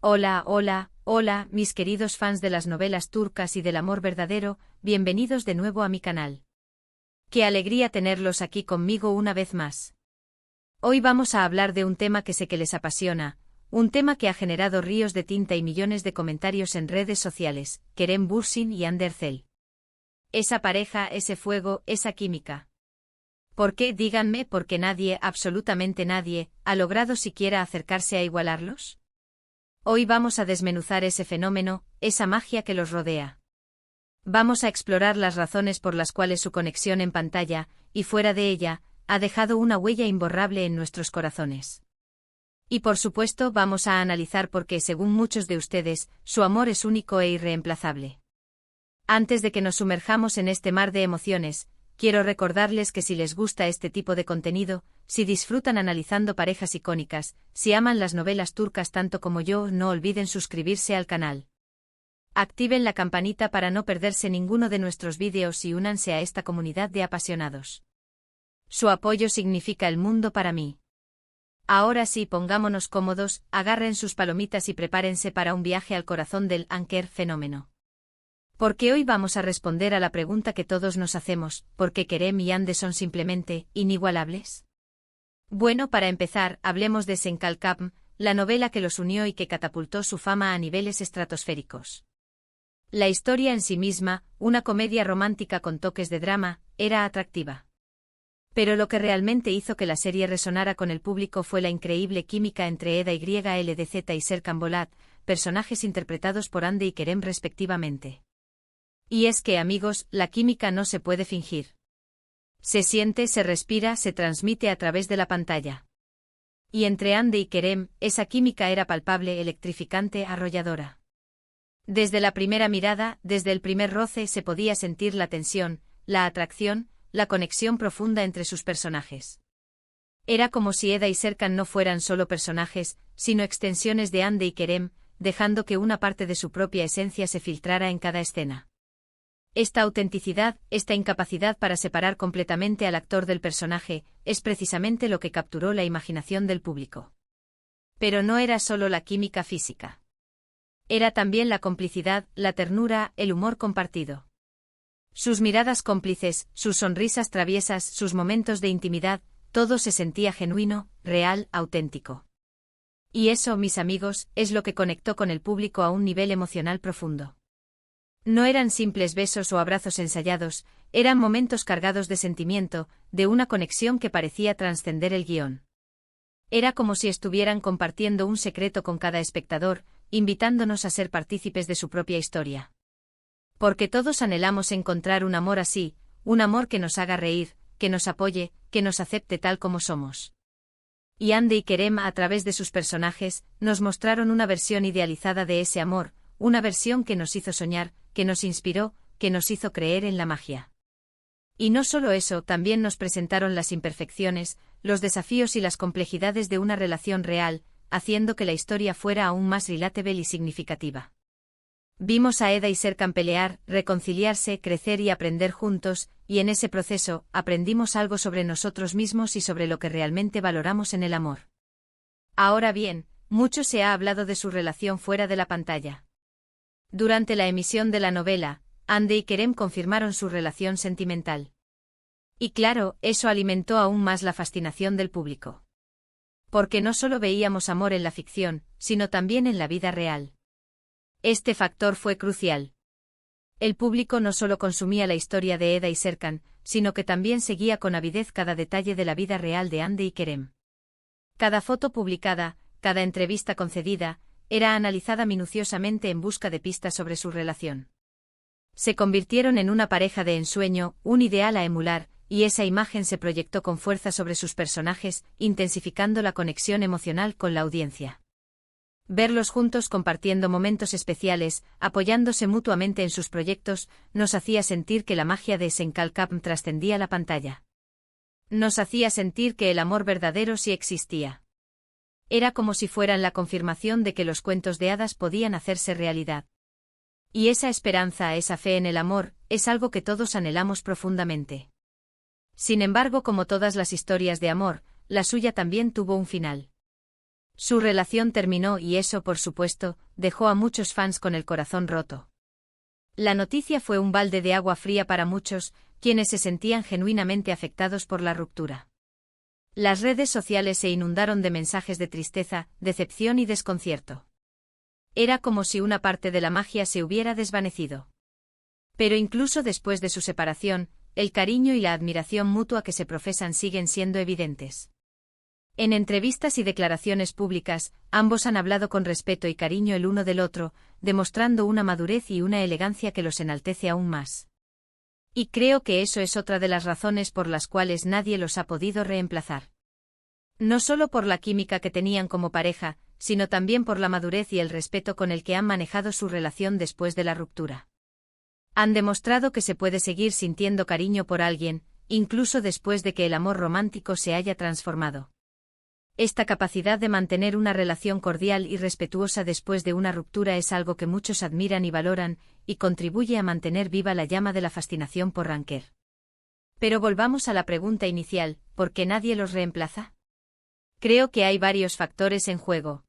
Hola, hola, hola, mis queridos fans de las novelas turcas y del amor verdadero, bienvenidos de nuevo a mi canal. Qué alegría tenerlos aquí conmigo una vez más. Hoy vamos a hablar de un tema que sé que les apasiona, un tema que ha generado ríos de tinta y millones de comentarios en redes sociales, Kerem Bürsin y Hande Erçel. Esa pareja, ese fuego, esa química. ¿Por qué? Díganme, porque nadie, absolutamente nadie, ha logrado siquiera acercarse a igualarlos. Hoy vamos a desmenuzar ese fenómeno, esa magia que los rodea. Vamos a explorar las razones por las cuales su conexión en pantalla, y fuera de ella, ha dejado una huella imborrable en nuestros corazones. Y por supuesto vamos a analizar por qué, según muchos de ustedes, su amor es único e irreemplazable. Antes de que nos sumerjamos en este mar de emociones, quiero recordarles que si les gusta este tipo de contenido, si disfrutan analizando parejas icónicas, si aman las novelas turcas tanto como yo, no olviden suscribirse al canal. Activen la campanita para no perderse ninguno de nuestros vídeos y únanse a esta comunidad de apasionados. Su apoyo significa el mundo para mí. Ahora sí, pongámonos cómodos, agarren sus palomitas y prepárense para un viaje al corazón del Anker fenómeno. Porque hoy vamos a responder a la pregunta que todos nos hacemos: ¿por qué Kerem y Hande son simplemente inigualables? Bueno, para empezar, hablemos de Senkalkam, la novela que los unió y que catapultó su fama a niveles estratosféricos. La historia en sí misma, una comedia romántica con toques de drama, era atractiva. Pero lo que realmente hizo que la serie resonara con el público fue la increíble química entre Eda YLDZ y Serkan Bolat, personajes interpretados por Hande y Kerem respectivamente. Y es que, amigos, la química no se puede fingir. Se siente, se respira, se transmite a través de la pantalla. Y entre Hande y Kerem, esa química era palpable, electrificante, arrolladora. Desde la primera mirada, desde el primer roce, se podía sentir la tensión, la atracción, la conexión profunda entre sus personajes. Era como si Eda y Serkan no fueran solo personajes, sino extensiones de Hande y Kerem, dejando que una parte de su propia esencia se filtrara en cada escena. Esta autenticidad, esta incapacidad para separar completamente al actor del personaje, es precisamente lo que capturó la imaginación del público. Pero no era solo la química física. Era también la complicidad, la ternura, el humor compartido. Sus miradas cómplices, sus sonrisas traviesas, sus momentos de intimidad, todo se sentía genuino, real, auténtico. Y eso, mis amigos, es lo que conectó con el público a un nivel emocional profundo. No eran simples besos o abrazos ensayados, eran momentos cargados de sentimiento, de una conexión que parecía trascender el guión. Era como si estuvieran compartiendo un secreto con cada espectador, invitándonos a ser partícipes de su propia historia. Porque todos anhelamos encontrar un amor así, un amor que nos haga reír, que nos apoye, que nos acepte tal como somos. Y Hande y Kerem, a través de sus personajes, nos mostraron una versión idealizada de ese amor, una versión que nos hizo soñar, que nos inspiró, que nos hizo creer en la magia. Y no solo eso, también nos presentaron las imperfecciones, los desafíos y las complejidades de una relación real, haciendo que la historia fuera aún más relatable y significativa. Vimos a Eda y Serkan pelear, reconciliarse, crecer y aprender juntos, y en ese proceso, aprendimos algo sobre nosotros mismos y sobre lo que realmente valoramos en el amor. Ahora bien, mucho se ha hablado de su relación fuera de la pantalla. Durante la emisión de la novela, Hande y Kerem confirmaron su relación sentimental. Y claro, eso alimentó aún más la fascinación del público. Porque no solo veíamos amor en la ficción, sino también en la vida real. Este factor fue crucial. El público no solo consumía la historia de Eda y Serkan, sino que también seguía con avidez cada detalle de la vida real de Hande y Kerem. Cada foto publicada, cada entrevista concedida, era analizada minuciosamente en busca de pistas sobre su relación. Se convirtieron en una pareja de ensueño, un ideal a emular, y esa imagen se proyectó con fuerza sobre sus personajes, intensificando la conexión emocional con la audiencia. Verlos juntos compartiendo momentos especiales, apoyándose mutuamente en sus proyectos, nos hacía sentir que la magia de Senkalkam trascendía la pantalla. Nos hacía sentir que el amor verdadero sí existía. Era como si fueran la confirmación de que los cuentos de hadas podían hacerse realidad. Y esa esperanza, esa fe en el amor, es algo que todos anhelamos profundamente. Sin embargo, como todas las historias de amor, la suya también tuvo un final. Su relación terminó y eso, por supuesto, dejó a muchos fans con el corazón roto. La noticia fue un balde de agua fría para muchos, quienes se sentían genuinamente afectados por la ruptura. Las redes sociales se inundaron de mensajes de tristeza, decepción y desconcierto. Era como si una parte de la magia se hubiera desvanecido. Pero incluso después de su separación, el cariño y la admiración mutua que se profesan siguen siendo evidentes. En entrevistas y declaraciones públicas, ambos han hablado con respeto y cariño el uno del otro, demostrando una madurez y una elegancia que los enaltece aún más. Y creo que eso es otra de las razones por las cuales nadie los ha podido reemplazar. No solo por la química que tenían como pareja, sino también por la madurez y el respeto con el que han manejado su relación después de la ruptura. Han demostrado que se puede seguir sintiendo cariño por alguien, incluso después de que el amor romántico se haya transformado. Esta capacidad de mantener una relación cordial y respetuosa después de una ruptura es algo que muchos admiran y valoran, y contribuye a mantener viva la llama de la fascinación por Anker. Pero volvamos a la pregunta inicial, ¿por qué nadie los reemplaza? Creo que hay varios factores en juego.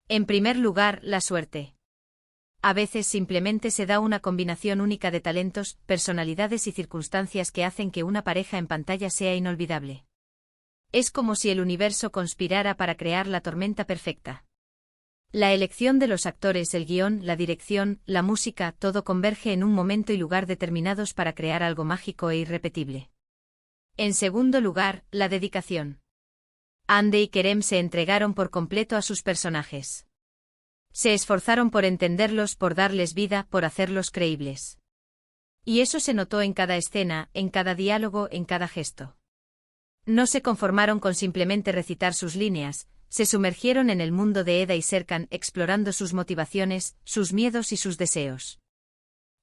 En primer lugar, la suerte. A veces simplemente se da una combinación única de talentos, personalidades y circunstancias que hacen que una pareja en pantalla sea inolvidable. Es como si el universo conspirara para crear la tormenta perfecta. La elección de los actores, el guión, la dirección, la música, todo converge en un momento y lugar determinados para crear algo mágico e irrepetible. En segundo lugar, la dedicación. Hande y Kerem se entregaron por completo a sus personajes. Se esforzaron por entenderlos, por darles vida, por hacerlos creíbles. Y eso se notó en cada escena, en cada diálogo, en cada gesto. No se conformaron con simplemente recitar sus líneas, se sumergieron en el mundo de Eda y Serkan explorando sus motivaciones, sus miedos y sus deseos.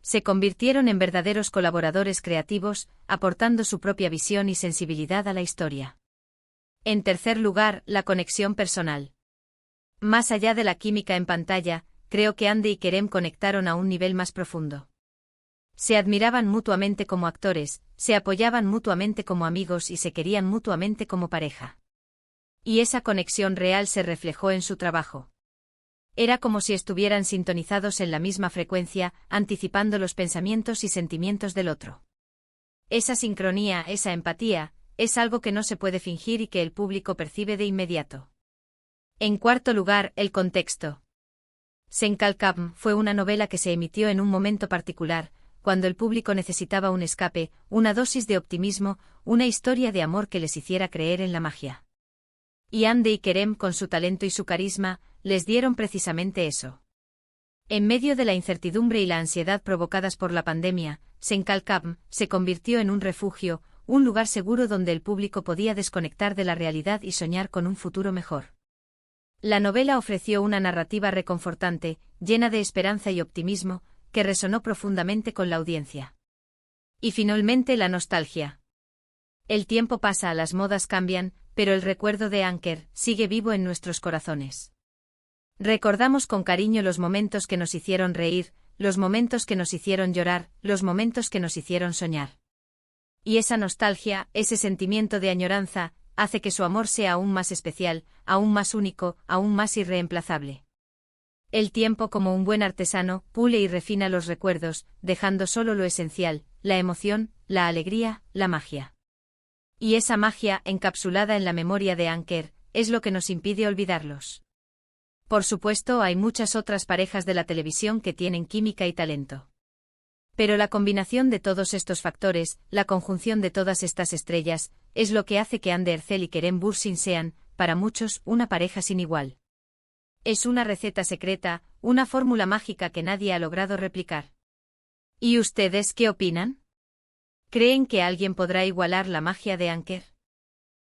Se convirtieron en verdaderos colaboradores creativos, aportando su propia visión y sensibilidad a la historia. En tercer lugar, la conexión personal. Más allá de la química en pantalla, creo que Hande y Kerem conectaron a un nivel más profundo. Se admiraban mutuamente como actores, se apoyaban mutuamente como amigos y se querían mutuamente como pareja. Y esa conexión real se reflejó en su trabajo. Era como si estuvieran sintonizados en la misma frecuencia, anticipando los pensamientos y sentimientos del otro. Esa sincronía, esa empatía, es algo que no se puede fingir y que el público percibe de inmediato. En cuarto lugar, el contexto. Senkalkam fue una novela que se emitió en un momento particular, cuando el público necesitaba un escape, una dosis de optimismo, una historia de amor que les hiciera creer en la magia. Y Hande y Kerem, con su talento y su carisma, les dieron precisamente eso. En medio de la incertidumbre y la ansiedad provocadas por la pandemia, Senkalkam se convirtió en un refugio, un lugar seguro donde el público podía desconectar de la realidad y soñar con un futuro mejor. La novela ofreció una narrativa reconfortante, llena de esperanza y optimismo, que resonó profundamente con la audiencia. Y finalmente la nostalgia. El tiempo pasa, las modas cambian, pero el recuerdo de Anker sigue vivo en nuestros corazones. Recordamos con cariño los momentos que nos hicieron reír, los momentos que nos hicieron llorar, los momentos que nos hicieron soñar. Y esa nostalgia, ese sentimiento de añoranza, hace que su amor sea aún más especial, aún más único, aún más irreemplazable. El tiempo, como un buen artesano, pule y refina los recuerdos, dejando solo lo esencial, la emoción, la alegría, la magia. Y esa magia, encapsulada en la memoria de Anker, es lo que nos impide olvidarlos. Por supuesto, hay muchas otras parejas de la televisión que tienen química y talento. Pero la combinación de todos estos factores, la conjunción de todas estas estrellas, es lo que hace que Hande Erçel y Kerem Bürsin sean, para muchos, una pareja sin igual. Es una receta secreta, una fórmula mágica que nadie ha logrado replicar. ¿Y ustedes qué opinan? ¿Creen que alguien podrá igualar la magia de Anker?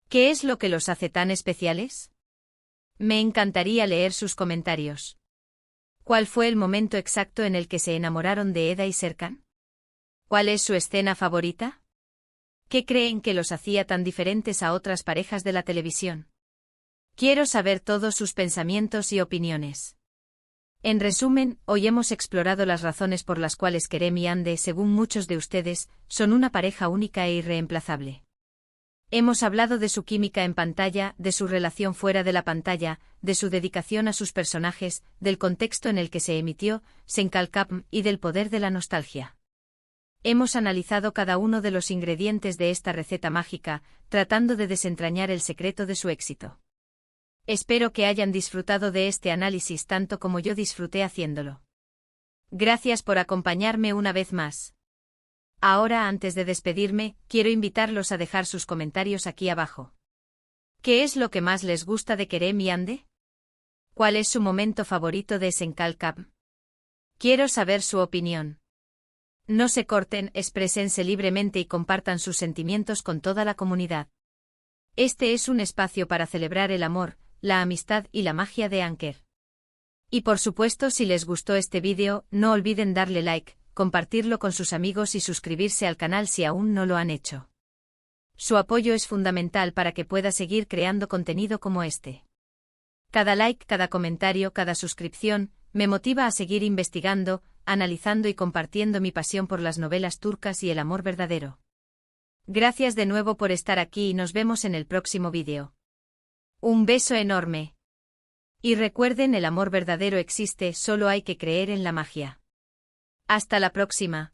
¿Qué es lo que los hace tan especiales? Me encantaría leer sus comentarios. ¿Cuál fue el momento exacto en el que se enamoraron de Eda y Serkan? ¿Cuál es su escena favorita? ¿Qué creen que los hacía tan diferentes a otras parejas de la televisión? Quiero saber todos sus pensamientos y opiniones. En resumen, hoy hemos explorado las razones por las cuales Kerem y Hande, según muchos de ustedes, son una pareja única e irreemplazable. Hemos hablado de su química en pantalla, de su relación fuera de la pantalla, de su dedicación a sus personajes, del contexto en el que se emitió, Senkalkapm, y del poder de la nostalgia. Hemos analizado cada uno de los ingredientes de esta receta mágica, tratando de desentrañar el secreto de su éxito. Espero que hayan disfrutado de este análisis tanto como yo disfruté haciéndolo. Gracias por acompañarme una vez más. Ahora, antes de despedirme, quiero invitarlos a dejar sus comentarios aquí abajo. ¿Qué es lo que más les gusta de Kerem y Ande? ¿Cuál es su momento favorito de Senkalkapm? Quiero saber su opinión. No se corten, exprésense libremente y compartan sus sentimientos con toda la comunidad. Este es un espacio para celebrar el amor, la amistad y la magia de Anker. Y por supuesto, si les gustó este vídeo, no olviden darle like, compartirlo con sus amigos y suscribirse al canal si aún no lo han hecho. Su apoyo es fundamental para que pueda seguir creando contenido como este. Cada like, cada comentario, cada suscripción, me motiva a seguir investigando, analizando y compartiendo mi pasión por las novelas turcas y el amor verdadero. Gracias de nuevo por estar aquí y nos vemos en el próximo vídeo. Un beso enorme. Y recuerden, el amor verdadero existe, solo hay que creer en la magia. Hasta la próxima.